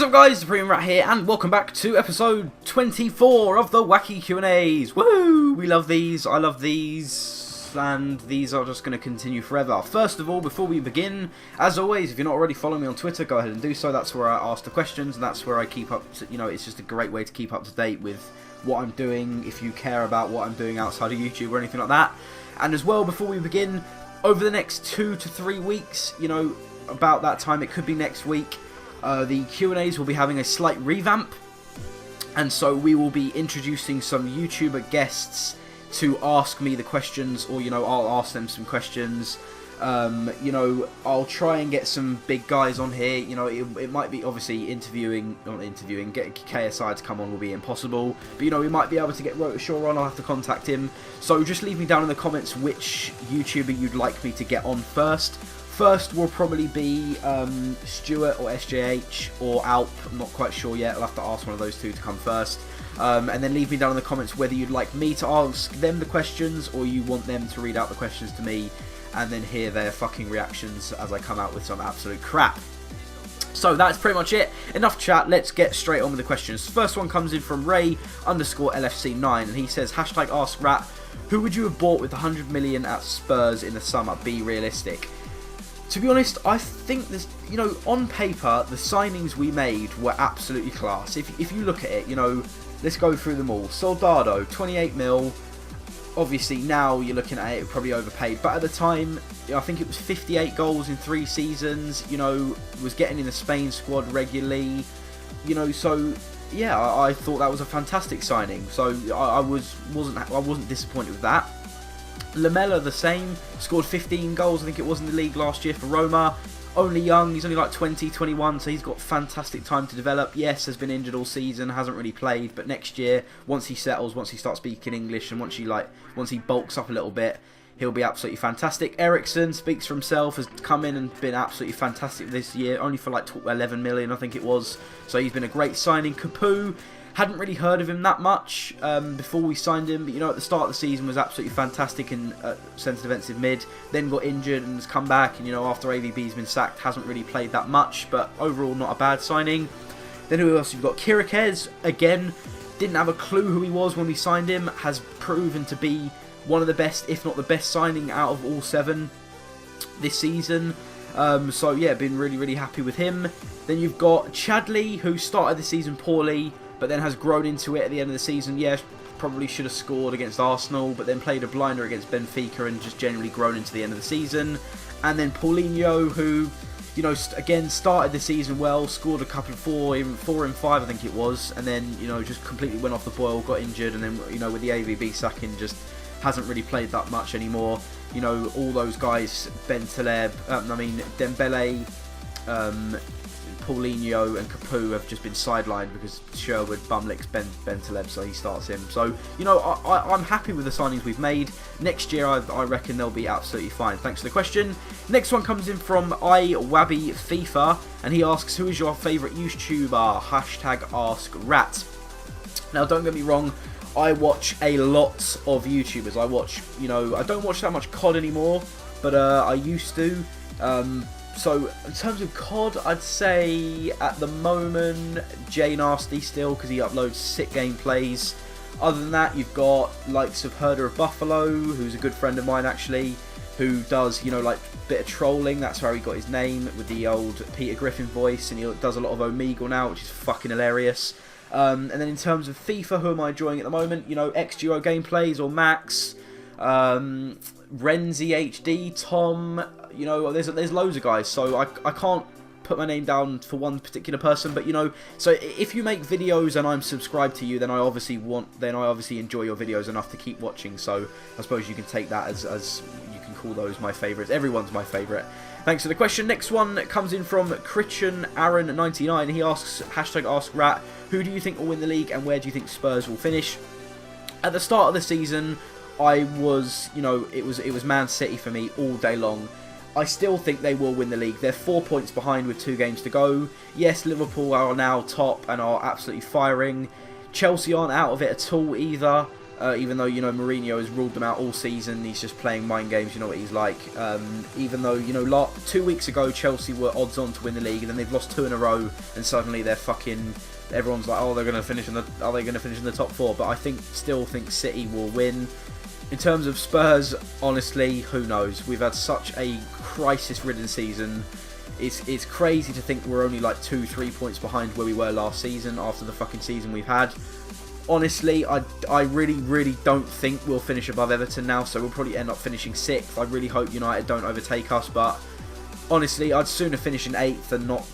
up guys, the Premium Rat here, and welcome back to episode 24 of the Wacky Q&As. Woo! We love these, I love these, and these are just going to continue forever. First of all, before we begin, as always, if you're not already following me on Twitter, go ahead and do so. That's where I ask the questions, and that's where I keep up to, it's just a great way to keep up to date with what I'm doing, if you care about what I'm doing outside of YouTube or anything like that. And as well, before we begin, over the next 2 to 3 weeks, about that time, it could be next week, the Q&As will be having a slight revamp, and so we will be introducing some YouTuber guests to ask me the questions, or I'll ask them some questions. I'll try and get some big guys on here. It might be obviously getting KSI to come on will be impossible, but we might be able to get Rotashaw on. I'll have to contact him, so just leave me down in the comments which YouTuber you'd like me to get on first. First will probably be Stuart or SJH or Alp. I'm not quite sure yet. I'll have to ask one of those two to come first. And then leave me down in the comments whether you'd like me to ask them the questions or you want them to read out the questions to me and then hear their fucking reactions as I come out with some absolute crap. So that's pretty much it. Enough chat, let's get straight on with the questions. First one comes in from Ray_LFC9, and he says, #AskRat, who would you have bought with 100 million at Spurs in the summer? Be realistic. To be honest, I think this, on paper, the signings we made were absolutely class. If you look at it, let's go through them all. Soldado, 28 mil. Obviously, now you're looking at it, probably overpaid. But at the time, I think it was 58 goals in 3 seasons. Was getting in the Spain squad regularly. So yeah, I thought that was a fantastic signing. So I wasn't disappointed with that. Lamela the same, scored 15 goals I think it was in the league last year for Roma. Only young, he's only like 20, 21, so he's got fantastic time to develop. Yes, has been injured all season, hasn't really played, but next year, once he settles, once he starts speaking English, and once he bulks up a little bit, he'll be absolutely fantastic. Ericsson speaks for himself, has come in and been absolutely fantastic this year, only for like 11 million I think it was, so he's been a great signing. Capu, hadn't really heard of him that much before we signed him, but at the start of the season was absolutely fantastic in centre defensive mid, then got injured and has come back, and after AVB's been sacked hasn't really played that much, but overall not a bad signing. Then who else? You've got Kirikez, again, didn't have a clue who he was when we signed him, has proven to be one of the best, if not the best signing out of all 7 this season. So yeah, been really happy with him. Then you've got Chadley, who started the season poorly, but then has grown into it at the end of the season. Yeah, probably should have scored against Arsenal, but then played a blinder against Benfica and just generally grown into the end of the season. And then Paulinho, who, again started the season well, scored a couple of 4 in 5 I think it was, and then, just completely went off the boil, got injured, and then, with the AVB sacking, just hasn't really played that much anymore. All those guys, Dembele, Paulinho and Capu have just been sidelined because Sherwood bumlicks Bentaleb, so he starts him. So, I'm happy with the signings we've made. Next year, I reckon they'll be absolutely fine. Thanks for the question. Next one comes in from iWabbyFIFA, and he asks, who is your favourite YouTuber? #AskRat. Now, don't get me wrong, I watch a lot of YouTubers. I watch, I don't watch that much COD anymore, but I used to. So, in terms of COD, I'd say at the moment, J Nasty still, because he uploads sick gameplays. Other than that, you've got likes of Herder of Buffalo, who's a good friend of mine actually, who does, like a bit of trolling. That's how he got his name, with the old Peter Griffin voice, and he does a lot of Omegle now, which is fucking hilarious. And then in terms of FIFA, who am I enjoying at the moment? X-Duo Gameplays or Max, Renzi HD, Tom, there's loads of guys, so I can't put my name down for one particular person, but so if you make videos and I'm subscribed to you, then I obviously enjoy your videos enough to keep watching, so I suppose you can take that as you can call those my favourites. Everyone's my favourite. Thanks for the question. Next one comes in from Christian Aaron 99. He asks, #AskRat, who do you think will win the league and where do you think Spurs will finish? At the start of the season, I was, it was Man City for me all day long. I still think they will win the league. They're 4 points behind with 2 games to go. Yes, Liverpool are now top and are absolutely firing. Chelsea aren't out of it at all either. Even though, you know, Mourinho has ruled them out all season, he's just playing mind games, you know what he's like. Even though, you know, 2 weeks ago Chelsea were odds on to win the league, and then they've lost 2 in a row, and suddenly they're fucking... Everyone's like, oh, they're going to finish in the... Are they going to finish in the top 4? But I still think City will win. In terms of Spurs, honestly, who knows? We've had such a crisis-ridden season. It's crazy to think we're only like 2-3 points behind where we were last season after the fucking season we've had. Honestly, I really don't think we'll finish above Everton now, so we'll probably end up finishing 6th. I really hope United don't overtake us, but honestly, I'd sooner finish in 8th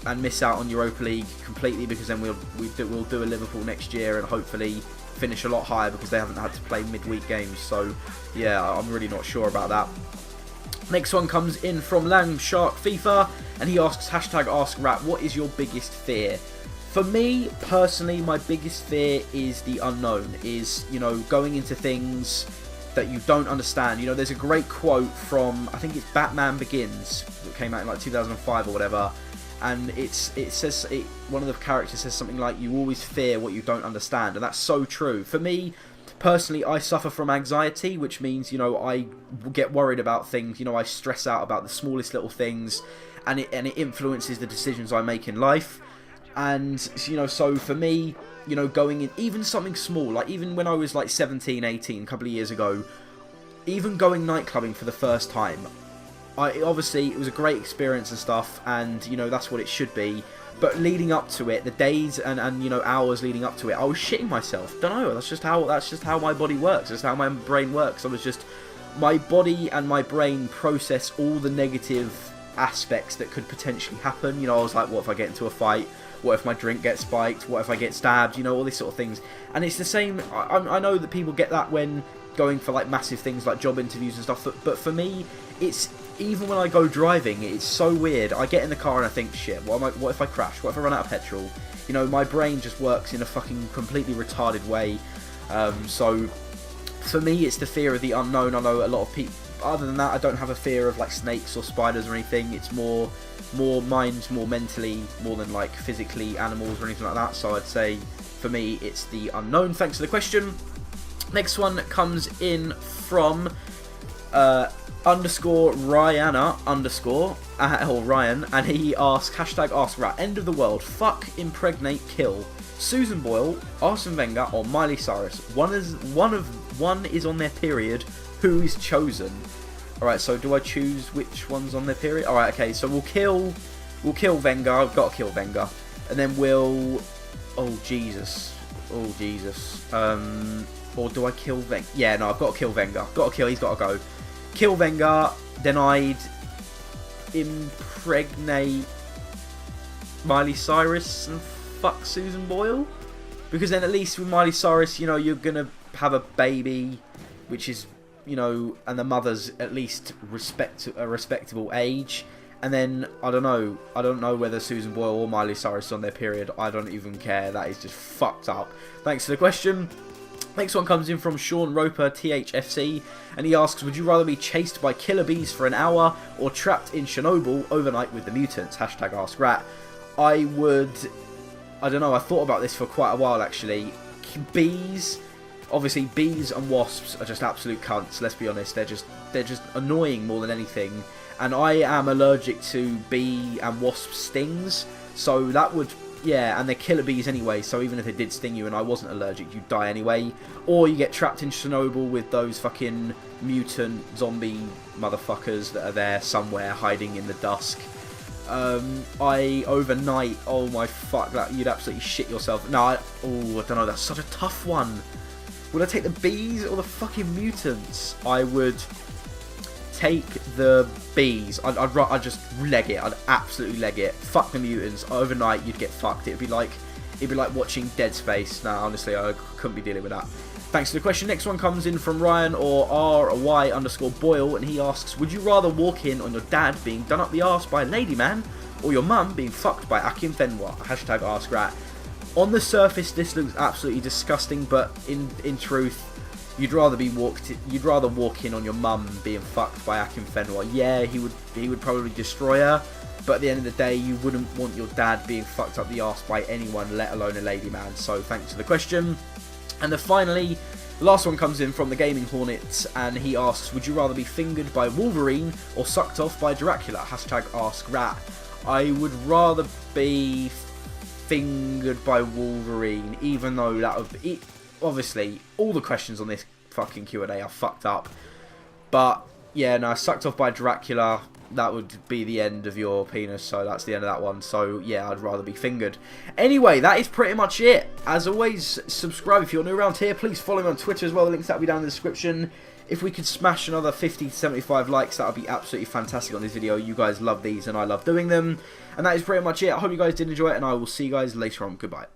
and miss out on Europa League completely, because then we'll do a Liverpool next year and hopefully finish a lot higher, because they haven't had to play midweek games. So yeah, I'm really not sure about that. Next one comes in from Lang Shark FIFA, and he asks #AskRat, what is your biggest fear? For me, personally, my biggest fear is the unknown, is, you know, going into things that you don't understand. You know, there's a great quote from, I think it's Batman Begins, that came out in like 2005 or whatever, and one of the characters says something like, you always fear what you don't understand, and that's so true. For me, personally, I suffer from anxiety, which means, you know, I get worried about things, you know, I stress out about the smallest little things, and it influences the decisions I make in life. And, you know, so for me, you know, going in, even something small, like even when I was like 17, 18, a couple of years ago, even going night clubbing for the first time, obviously it was a great experience and stuff, and, you know, that's what it should be. But leading up to it, the days and you know, hours leading up to it, I was shitting myself. Don't know, that's just how my body works, that's how my brain works. My body and my brain process all the negative aspects that could potentially happen. You know, I was like, what if I get into a fight? What if my drink gets spiked? What if I get stabbed? You know, all these sort of things. And it's the same, I know that people get that when going for like massive things like job interviews and stuff, but for me, it's, even when I go driving, it's so weird. I get in the car and I think, shit, what if I crash? What if I run out of petrol? You know, my brain just works in a fucking completely retarded way. So for me, it's the fear of the unknown. I know a lot of people, other than that, I don't have a fear of like snakes or spiders or anything. It's more mind, more mentally, more than like physically animals or anything like that. So I'd say for me, it's the unknown. Thanks for the question. Next one comes in from Ryan, and he asks #AskRat, end of the world, fuck, impregnate, kill, Susan Boyle, Arsene Wenger, or Miley Cyrus. One is on their period. Who is chosen? Alright, so do I choose which one's on their period? Alright, okay, so we'll kill Wenger. I've got to kill Wenger. And then we'll... Oh, Jesus. Or do I kill Wenger? Yeah, no, I've got to kill Wenger. He's got to go. Kill Wenger, then I'd impregnate Miley Cyrus and fuck Susan Boyle. Because then at least with Miley Cyrus, you know, you're going to have a baby, which is, you know, and the mother's at least a respectable age. And then, I don't know whether Susan Boyle or Miley Cyrus is on their period. I don't even care. That is just fucked up. Thanks for the question. Next one comes in from Sean Roper, THFC, and he asks, would you rather be chased by killer bees for an hour or trapped in Chernobyl overnight with the mutants? #AskRat. I don't know, I thought about this for quite a while actually. Bees, obviously bees and wasps are just absolute cunts, let's be honest. They're just annoying more than anything. And I am allergic to bee and wasp stings, so that would... Yeah, and they're killer bees anyway, so even if they did sting you and I wasn't allergic, you'd die anyway. Or you get trapped in Chernobyl with those fucking mutant zombie motherfuckers that are there somewhere hiding in the dusk. Overnight, oh my fuck, that you'd absolutely shit yourself. No, I don't know, that's such a tough one. Would I take the bees or the fucking mutants? I would take the bees. I'd just leg it. I'd absolutely leg it. Fuck the mutants. Overnight, you'd get fucked. It'd be like watching Dead Space. Nah, honestly, I couldn't be dealing with that. Thanks for the question. Next one comes in from Ryan, or RY_Boyle, and he asks, would you rather walk in on your dad being done up the arse by a lady man, or your mum being fucked by Akim Fenwa? #AskRat. On the surface, this looks absolutely disgusting, but in truth, you'd rather walk in on your mum being fucked by Akim Fenwa. Yeah, he would probably destroy her, but at the end of the day, you wouldn't want your dad being fucked up the arse by anyone, let alone a lady man. So thanks for the question. And then finally, The last one comes in from the Gaming Hornet, and he asks, would you rather be fingered by Wolverine or sucked off by Dracula? Hashtag AskRat. I would rather be fingered by Wolverine, even though that would be... Obviously, all the questions on this fucking Q&A are fucked up. But, yeah, no, sucked off by Dracula, that would be the end of your penis, so that's the end of that one. So, yeah, I'd rather be fingered. Anyway, that is pretty much it. As always, subscribe if you're new around here. Please follow me on Twitter as well. The links that will be down in the description. If we could smash another 50 to 75 likes, that would be absolutely fantastic on this video. You guys love these, and I love doing them. And that is pretty much it. I hope you guys did enjoy it, and I will see you guys later on. Goodbye.